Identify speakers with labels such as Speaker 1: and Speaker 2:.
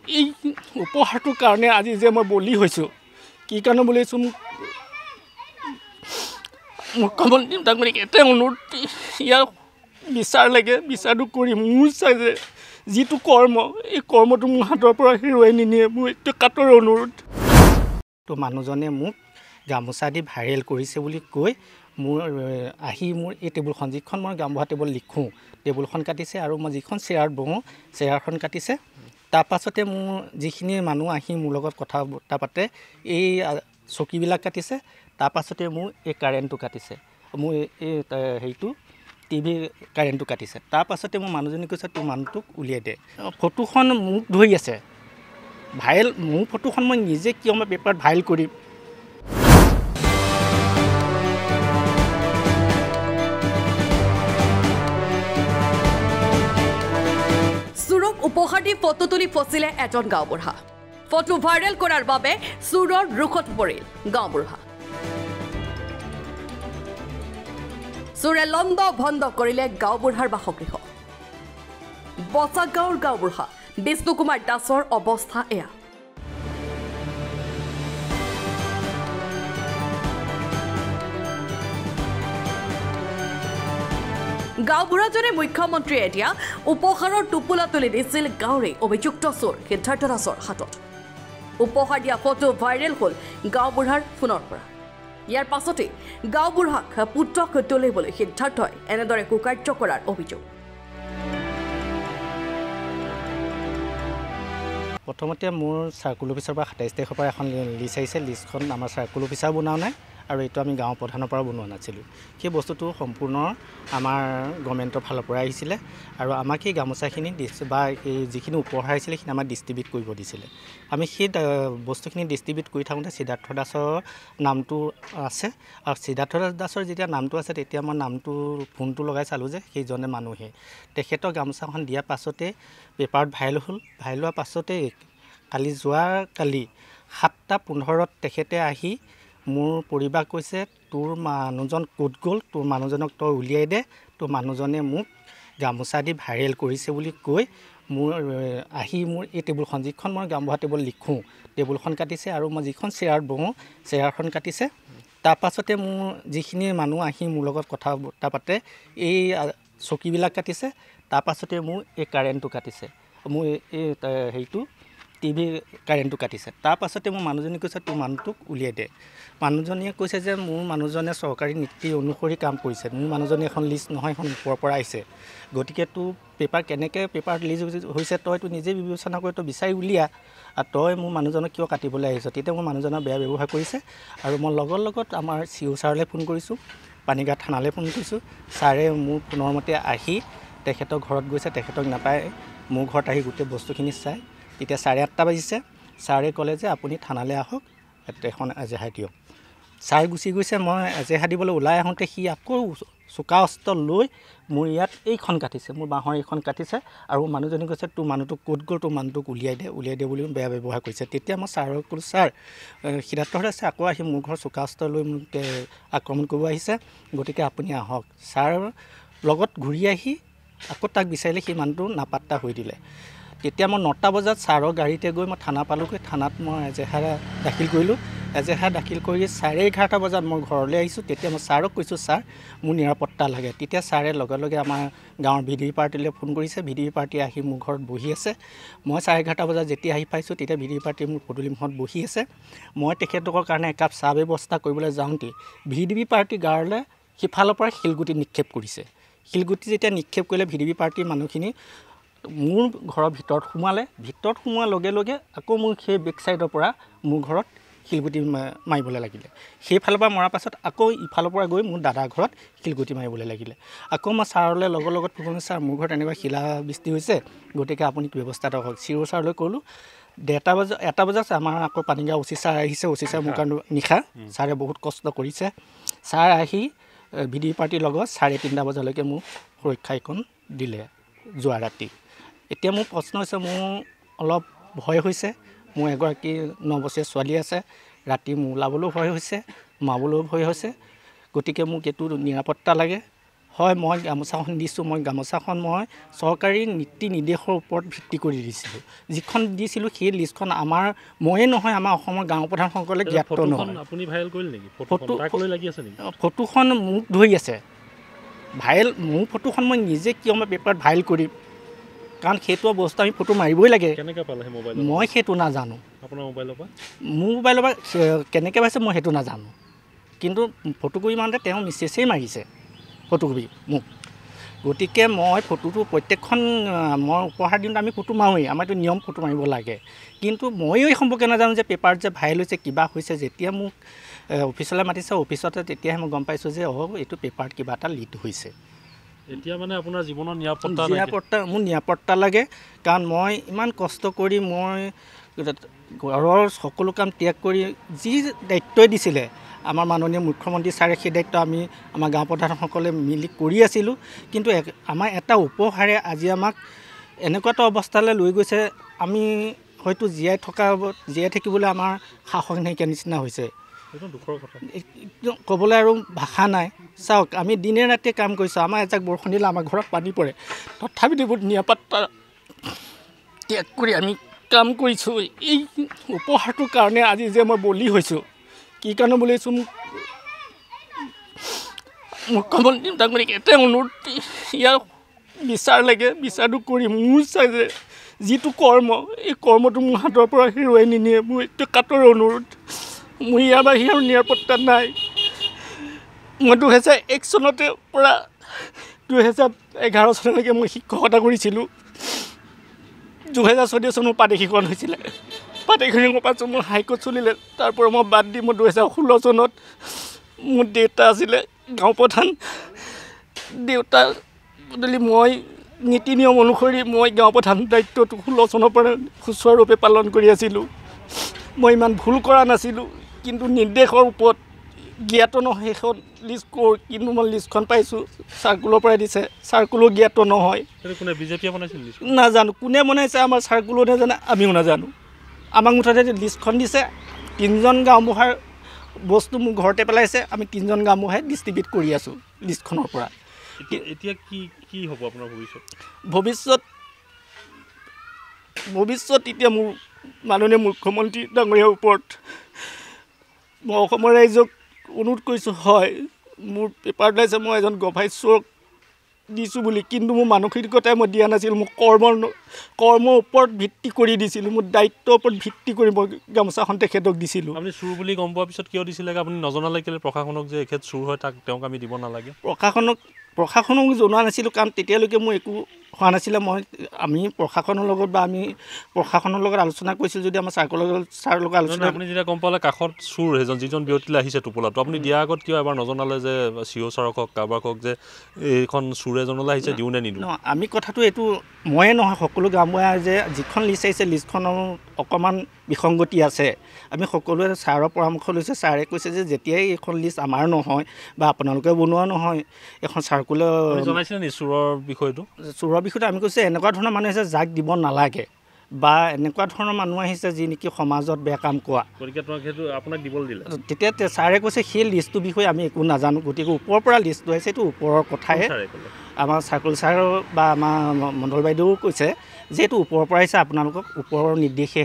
Speaker 1: এই উপহাৰটোৰ কাৰণে আজি যে মই বলি হৈছোঁ কি কাৰণে বলি হৈছোঁ মুখ্যমন্ত্ৰী তাক মানে এটাই অনুৰোধ ইয়াৰ বিচাৰ লাগে বিচাৰটো কৰি মোৰ চাই যে যিটো কৰ্ম এই কৰ্মটো মোৰ হাতৰ পৰা হেৰুৱাই নিনিয়ে মোৰ এইটো কাতৰ অনুৰোধ তো মানুহজনে মোক গামোচা দি ভাইৰেল কৰিছে বুলি কৈ মোৰ আহি মোৰ এই টেবুলখন যিখন মই গামোচা টেবুল লিখোঁ টেবুলখন কাটিছে আৰু মই যিখন চেয়াৰত বহোঁ চেয়াৰখন কাটিছে তাৰ পাছতে মোৰ যিখিনি মানুহ আহি মোৰ লগত কথা বতৰা পাতে এই চকীবিলাক কাটিছে তাৰ পাছতে মোৰ এই কাৰেণ্টটো কাটিছে মোৰ এই হেৰিটো টিভি কাৰেণ্টটো কাটিছে তাৰ পাছতে মোৰ মানুহজনী কৈছে তোৰ মানুহটোক উলিয়াই দে ফটোখন মোক ধৰি আছে ভাইৰেল মোৰ ফটোখন মই নিজে কিয় মই পেপাৰত ভাইৰেল কৰিম
Speaker 2: চুৰক উপহাৰ দি ফটো তুলি ফচিলে এজন গাঁওবুঢ়া ফটো ভাইৰেল কৰাৰ বাবে চুৰৰ ৰুখত পৰিল গাঁওবুঢ়া চুৰে লণ্ড ভণ্ড কৰিলে গাঁওবুঢ়াৰ বাসগৃহ বচাগাঁৱৰ গাঁওবুঢ়া বিষ্ণু কুমাৰ দাসৰ অৱস্থা এয়া গাঁওবুঢ়াজনে মুখ্যমন্ত্ৰীয়ে দিয়া উপহাৰৰ টোপোলা তুলি দিছিল গাঁৱৰে অভিযুক্ত চোৰ সিদ্ধাৰ্থ দাসৰ হাতত উপহাৰ দিয়া ফটো ভাইৰেল হ'ল গাঁওবুঢ়াৰ ফোনৰ পৰা ইয়াৰ পাছতে গাঁওবুঢ়াক পুত্ৰক তুলিবলৈ সিদ্ধাৰ্থই এনেদৰে কুকাৰ্য কৰাৰ অভিযোগ
Speaker 1: প্ৰথমতে মোৰ চাৰ্কুল অফিচৰ পৰা ২৭ তাৰিখৰ পৰা এখন লিষ্ট আহিছে লিষ্টখন আমাৰ চাৰ্কুল অফিচাৰ বনোৱা নাই আৰু এইটো আমি গাঁও প্ৰধানৰ পৰা বনোৱা নাছিলোঁ সেই বস্তুটো সম্পূৰ্ণ আমাৰ গভৰ্ণমেণ্টৰ ফালৰ পৰা আহিছিলে আৰু আমাক সেই গামোচাখিনি বা এই যিখিনি উপহাৰ আহিছিলে সেইখিনি আমাক ডিষ্ট্ৰিবিউট কৰিব দিছিলে আমি সেই বস্তুখিনি ডিষ্ট্ৰিবিউট কৰি থাকোঁতে সিদ্ধাৰ্থ দাসৰ নামটো আছে আৰু সিদ্ধাৰ্থ দাসৰ যেতিয়া নামটো আছে তেতিয়া মই নামটো ফোনটো লগাই চালোঁ যে সেইজনে মানুহে তেখেতৰ গামোচাখন দিয়াৰ পাছতে পেপাৰত ভাইৰেল হ'ল ভাইৰেল হোৱাৰ পাছতে যোৱাকালি ৭:১৫ তেখেতে আহি মোৰ পৰিবাৰক কৈছে তোৰ মানুহজন ক'ত গ'ল তোৰ মানুহজনক তই উলিয়াই দে তোৰ মানুহজনে মোক গামোচা দি ভাইৰেল কৰিছে বুলি কৈ মোৰ আহি মোৰ এই টেবুলখন যিখন মই গামোচা টেবুল লিখোঁ টেবুলখন কাটিছে আৰু মই যিখন চেয়াৰত বহোঁ চেয়াৰখন কাটিছে তাৰ পাছতে মোৰ যিখিনি মানুহ আহি মোৰ লগত কথা বতৰা পাতে এই চকীবিলাক কাটিছে তাৰ পাছতে মোৰ এই কাৰেণ্টটো কাটিছে মোৰ এই হেৰিটো টিভি কাৰেণ্টটো কাটিছে তাৰ পাছতে মোৰ মানুহজনী কৈছে তোৰ মানুহটোক উলিয়াই দে মানুহজনীয়ে কৈছে যে মোৰ মানুহজনে চৰকাৰী নীতি অনুসৰি কাম কৰিছে মোৰ মানুহজনী এখন লিষ্ট নহয় এখন ওপৰৰ পৰা আহিছে গতিকে তোৰ পেপাৰ কেনেকৈ পেপাৰ লিজ হৈছে তইতো নিজে বিবেচনা কৰি তই বিচাৰি উলিয়া আৰু তই মোৰ মানুহজনক কিয় কাটিবলৈ আহিছ তেতিয়া মোৰ মানুহজনক বেয়া ব্যৱহাৰ কৰিছে আৰু মই লগত আমাৰ চি অ' ছাৰলৈ ফোন কৰিছোঁ পানীগাঁও থানালৈ ফোন কৰিছোঁ ছাৰে মোৰ ফোনৰ মতে আহি তেখেতৰ ঘৰত গৈছে তেখেতক নাপায় মোৰ ঘৰত আহি গোটেই বস্তুখিনি চাই তেতিয়া 8:30 বাজিছে ছাৰে ক'লে যে আপুনি থানালৈ আহক এখন এজেহাৰ দিয়ক ছাৰ গুচি গৈছে মই এজেহাৰ দিবলৈ ওলাই আহোঁতে সি আকৌ চোকা অস্ত্ৰ লৈ মোৰ ইয়াত এইখন কাটিছে মোৰ বাঁহৰ এইখন কাটিছে আৰু মানুহজনী কৈছে তোৰ মানুহটোক ক'ত গ'ল তোৰ মানুহটোক উলিয়াই দে বুলি বেয়া ব্যৱহাৰ কৰিছে তেতিয়া মই ছাৰক ক'লোঁ ছাৰ সিদ্ধাৰ্থ দাসে আকৌ আহি মোৰ ঘৰ চোকা অস্ত্ৰ লৈ মোক আক্ৰমণ কৰিব আহিছে গতিকে আপুনি আহক ছাৰ লগত ঘূৰি আহি আকৌ তাক বিচাৰিলে সেই মানুহটো নাপাত্তা হৈ দিলে তেতিয়া মই 9টা বজাত ছাৰৰ গাড়ীতে গৈ মই থানা পালোঁগৈ থানাত মই এজেহাৰ দাখিল কৰিলোঁ এজেহাৰ দাখিল কৰি 11:30 বজাত মই ঘৰলৈ আহিছোঁ তেতিয়া মই ছাৰক কৈছোঁ ছাৰ মোৰ নিৰাপত্তা লাগে তেতিয়া ছাৰে লগে আমাৰ গাঁৱৰ VDP পাৰ্টিলৈ ফোন কৰিছে VDP পাৰ্টি আহি মোৰ ঘৰত বহি আছে মই 11:30 বজাত যেতিয়া আহি পাইছোঁ তেতিয়া VDP পাৰ্টি মোৰ পদূলিমুখত বহি আছে মই তেখেতলোকৰ কাৰণে একাপ চাহ ব্যৱস্থা কৰিবলৈ যাওঁতে VDP পাৰ্টি গাঁৱলৈ সিফালৰ পৰা শিলগুটি নিক্ষেপ কৰিছে শিলগুটি যেতিয়া নিক্ষেপ কৰিলে VDP পাৰ্টিৰ মানুহখিনি মোৰ ঘৰৰ ভিতৰত সোমোৱাৰ লগে আকৌ মোৰ সেই বেক চাইডৰ পৰা মোৰ ঘৰত শিলগুটি মাৰিবলৈ লাগিলে সেইফালৰ পৰা মৰাৰ পাছত আকৌ ইফালৰ পৰা গৈ মোৰ দাদাৰ ঘৰত শিলগুটি মাৰিবলৈ লাগিলে আকৌ মই ছাৰলৈ লগত ফোন ছাৰ মোৰ ঘৰত এনেকুৱা শিলাবৃষ্টি হৈছে গতিকে আপুনি ব্যৱস্থা এটা কৰক চিঅ' ছাৰলৈ ক'লোঁ 1টা বজাত আমাৰ আকৌ পানীগাঁও OC ছাৰ আহিছে OC ছাৰ মোৰ কাৰণে নিশা ছাৰে বহুত কষ্ট কৰিছে ছাৰ আহি VDP পাৰ্টিৰ লগত 3:30 বজালৈকে মোক সুৰক্ষাকণ দিলে যোৱা ৰাতি এতিয়া মোৰ প্ৰশ্ন হৈছে মোৰ অলপ ভয় হৈছে মোৰ এগৰাকী 9 বছৰীয়া ছোৱালী আছে ৰাতি মোৰ ওলাবলৈও ভয় হৈছে মাৰিবলৈও ভয় হৈছে গতিকে মোক এইটো নিৰাপত্তা লাগে হয় মই গামোচাখন দিছোঁ মই গামোচাখন মই চৰকাৰী নীতি নিৰ্দেশৰ ওপৰত ভিত্তি কৰি দিছিলোঁ যিখন দিছিলোঁ সেই লিষ্টখন আমাৰ ময়ে নহয় আমাৰ অসমৰ গাঁও প্ৰধানসকলে জ্ঞাত নহয়
Speaker 3: আপুনি ভাইৰেল কৰিলে নেকি ফটো তাক লৈ লাগি আছে নেকি
Speaker 1: ফটোখন মোক ধৰি আছে ভাইৰেল মোৰ ফটোখন মই নিজে কিয় মই পেপাৰত ভাইৰেল কৰিম কাৰণ সেইটো বস্তু আমি ফটো মাৰিবই লাগে
Speaker 3: কেনেকৈ পালে সেই মোবাইল
Speaker 1: মই সেইটো নাজানো
Speaker 3: আপোনাৰ মোবাইলৰ পৰা
Speaker 1: মোৰ মোবাইলৰ পৰা কেনেকৈ পাইছে মই সেইটো নাজানো কিন্তু ফটোকপি মাৰোঁতে তেওঁ মেছেজেই মাৰিছে ফটোকপি মোক গতিকে মই ফটোটো প্ৰত্যেকখন মই উপহাৰ দিওঁতে আমি ফটো মাৰোঁৱেই আমাৰতো নিয়ম ফটো মাৰিব লাগে কিন্তু ময়ো এই সম্পৰ্কে নাজানো যে পেপাৰত যে ভাইৰেল হৈছে কিবা হৈছে যেতিয়া মোক অফিচলৈ মাতিছে অফিচতে তেতিয়াহে মই গম পাইছোঁ যে এইটো পেপাৰত কিবা এটা লিড হৈছে
Speaker 3: এতিয়া মানে আপোনাৰ জীৱনৰ
Speaker 1: নিৰাপত্তা মোৰ নিৰাপত্তা লাগে কাৰণ মই ইমান কষ্ট কৰি মই ঘৰৰ সকলো কাম ত্যাগ কৰি যি দায়িত্বই দিছিলে আমাৰ মাননীয় মুখ্যমন্ত্ৰী ছাৰে সেই দায়িত্ব আমি আমাৰ গাঁও প্ৰধানসকলে মিলি কৰি আছিলোঁ কিন্তু আমাৰ এটা উপহাৰে আজি আমাক এনেকুৱা এটা অৱস্থালৈ লৈ গৈছে আমি হয়তো জীয়াই থাকিবলৈ আমাৰ সাহস নাইকিয়া নিচিনা হৈছে
Speaker 3: দুখৰ কথা
Speaker 1: ক'বলৈ আৰু ভাষা নাই চাওক আমি দিনে ৰাতিয়ে কাম কৰিছোঁ আমাৰ এজাক বৰষুণ দিলে আমাৰ ঘৰত পানী পৰে তথাপিতো বহুত নিৰাপত্তা ত্যাগ কৰি আমি কাম কৰিছোঁ এই উপহাৰটোৰ কাৰণে আজি যে মই বলি হৈছোঁ কি কাৰণে বলি হৈছোঁ মুখ্যমন্ত্ৰী ডাঙৰীক এটাই অনুৰোধ ইয়াৰ বিচাৰ লাগে বিচাৰটো কৰি মোৰ চাই যে যিটো কৰ্ম এই কৰ্মটো মোৰ হাতৰ পৰা হেৰুৱাই নিনিয়ে মোৰ এইটো কাটৰ অনুৰোধ মোৰ ইয়াৰ বাহিৰে আৰু নিৰাপত্তা নাই মই 2001 চনতে পৰা 2011 চনলৈকে মই শিক্ষকতা কৰিছিলোঁ 2014 চনত প্ৰাদেশিকৰণ হৈছিলে প্ৰাদেশিকৰণৰ পাছত মোৰ হাইকোৰ্ট চলিলে তাৰ পৰা মই বাদ দি মই 2016 চনত মোৰ দেউতা আছিলে গাঁও প্ৰধান দেউতা বদলি মই নীতি নিয়ম অনুসৰি মই গাঁও প্ৰধান দায়িত্বটো 16 চনৰ পৰা সুচাৰুৰূপে পালন কৰি আছিলোঁ মই ইমান ভুল কৰা নাছিলোঁ কিন্তু নিৰ্দেশৰ ওপৰত জ্ঞাত নহয় সেইখন লিষ্ট কৰোঁ কিন্তু মই লিষ্টখন পাইছোঁ চাৰ্কুলৰ পৰাই দিছে চাৰ্কুলো জ্ঞাত নহয়
Speaker 3: কোনে বিজেপিয়ে বনাইছিল
Speaker 1: নাজানো কোনে বনাইছে আমাৰ চাৰ্কুলো নাজানে আমিও নাজানো আমাক মুঠতে লিষ্টখন দিছে 3জন গাঁওবুঢ়াৰ বস্তু মোৰ ঘৰতে পেলাইছে আমি 3জন গাঁওবুঢ়াই ডিষ্ট্ৰিবিউট কৰি আছোঁ লিষ্টখনৰ পৰা
Speaker 3: এতিয়া কি হ'ব আপোনাৰ
Speaker 1: ভৱিষ্যত এতিয়া মোৰ মাননীয় মুখ্যমন্ত্ৰী ডাঙৰীয়াৰ ওপৰত মই অসমৰ ৰাইজক অনুৰোধ কৰিছোঁ হয় মোৰ পেপাৰ ওলাইছে মই এজন গভাইশ্বৰক দিছোঁ বুলি কিন্তু মোৰ মানসিকতাই মই দিয়া নাছিলোঁ মোৰ কৰ্মৰ ওপৰত ভিত্তি কৰি দিছিলোঁ মোৰ দায়িত্বৰ ওপৰত ভিত্তি কৰি মই গামোচাখন তেখেতক দিছিলোঁ
Speaker 3: আপুনি চুৰ বুলি গম পোৱাৰ পিছত কিয় দিছিলে আপুনি নজনালে কেলৈ প্ৰশাসনক যে এখেত চুৰ হয় তেওঁক আমি দিব নালাগে
Speaker 1: প্ৰশাসনক জনোৱা নাছিলোঁ কাৰণ তেতিয়ালৈকে মোৰ একো হোৱা নাছিলে আমি প্ৰশাসনৰ লগত আলোচনা কৰিছিলোঁ যদি আমাৰ ছাৰৰ লগত আলোচনা
Speaker 3: আপুনি যেতিয়া গম পালে কাষত চুৰ যিজন ব্যক্তিলৈ আহিছে টোপোলাটো আপুনি দিয়াৰ আগত কিয় এবাৰ নজনালে যে চিঅ' ছাৰক হওক কাৰোবাক হওক যে এইখন চুৰ এজনলৈ আহিছে দিওঁ নে নিদিওঁ
Speaker 1: আমি কথাটো এইটো ময়ে নহয় সকলো গাঁওবুঢ়াই যে যিখন লিষ্ট আহিছে লিষ্টখনৰ অকণমান বিসংগতি আছে আমি সকলোৱে ছাৰৰ পৰামৰ্শ লৈছে ছাৰে কৈছে যে যেতিয়াই এইখন লিষ্ট আমাৰ নহয় বা আপোনালোকে বনোৱা নহয় এখন চাৰ্কুলাৰ
Speaker 3: জনাইছিলে নি চুৰৰ বিষয়টো
Speaker 1: আমি কৈছোঁ এনেকুৱা ধৰণৰ মানুহ আহিছে যাক দিব নালাগে বা এনেকুৱা ধৰণৰ মানুহ আহিছে যি নেকি সমাজত বেয়া কাম কৰা
Speaker 3: আপোনাক দিবলৈ দিলে
Speaker 1: তেতিয়া ছাৰে কৈছে সেই লিষ্টটোৰ বিষয়ে আমি একো নাজানো গতিকে ওপৰৰ পৰা লিষ্টটো আহিছে এইটো ওপৰৰ কথাহে আমাৰ চাৰ্কুল ছাৰ বা আমাৰ মণ্ডল বাইদেৱেও কৈছে যে এইটো ওপৰৰ পৰা আহিছে আপোনালোকক ওপৰৰ নিৰ্দেশে